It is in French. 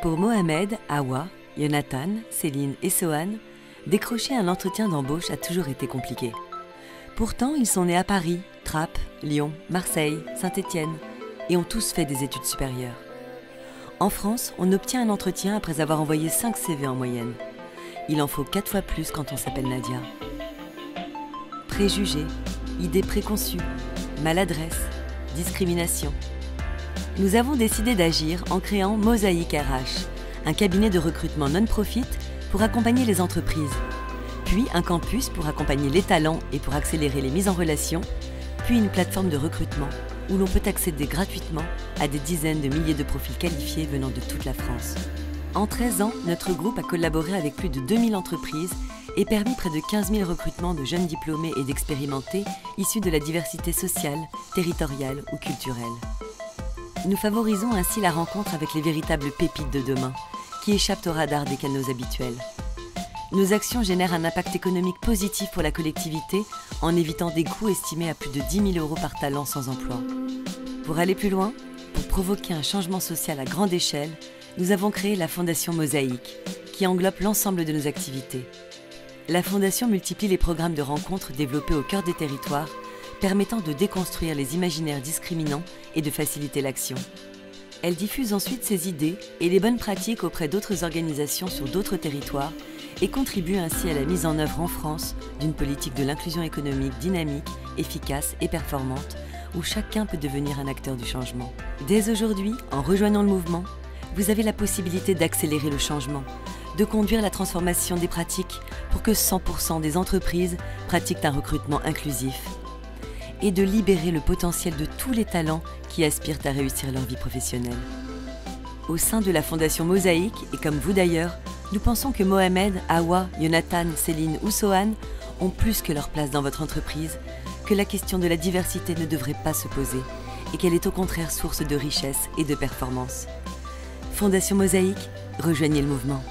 Pour Mohamed, Hawa, Jonathan, Céline et Sohan, décrocher un entretien d'embauche a toujours été compliqué. Pourtant, ils sont nés à Paris, Trappes, Lyon, Marseille, Saint-Étienne et ont tous fait des études supérieures. En France, on obtient un entretien après avoir envoyé 5 CV en moyenne. Il en faut 4 fois plus quand on s'appelle Nadia. Préjugés, idées préconçues, maladresse, discrimination. Nous avons décidé d'agir en créant Mosaïque RH, un cabinet de recrutement non-profit pour accompagner les entreprises, puis un campus pour accompagner les talents et pour accélérer les mises en relation, puis une plateforme de recrutement où l'on peut accéder gratuitement à des dizaines de milliers de profils qualifiés venant de toute la France. En 13 ans, notre groupe a collaboré avec plus de 2000 entreprises et permis près de 15 000 recrutements de jeunes diplômés et d'expérimentés issus de la diversité sociale, territoriale ou culturelle. Nous favorisons ainsi la rencontre avec les véritables pépites de demain, qui échappent au radar des canaux habituels. Nos actions génèrent un impact économique positif pour la collectivité en évitant des coûts estimés à plus de 10 000 € par talent sans emploi. Pour aller plus loin, pour provoquer un changement social à grande échelle, nous avons créé la Fondation Mosaïque, qui englobe l'ensemble de nos activités. La Fondation multiplie les programmes de rencontres développés au cœur des territoires, permettant de déconstruire les imaginaires discriminants et de faciliter l'action. Elle diffuse ensuite ses idées et les bonnes pratiques auprès d'autres organisations sur d'autres territoires et contribue ainsi à la mise en œuvre en France d'une politique de l'inclusion économique dynamique, efficace et performante, où chacun peut devenir un acteur du changement. Dès aujourd'hui, en rejoignant le mouvement, vous avez la possibilité d'accélérer le changement, de conduire la transformation des pratiques pour que 100% des entreprises pratiquent un recrutement inclusif et de libérer le potentiel de tous les talents qui aspirent à réussir leur vie professionnelle. Au sein de la Fondation Mosaïque, et comme vous d'ailleurs, nous pensons que Mohamed, Hawa, Jonathan, Céline ou Sohan ont plus que leur place dans votre entreprise, que la question de la diversité ne devrait pas se poser et qu'elle est au contraire source de richesse et de performance. Fondation Mosaïque, rejoignez le mouvement.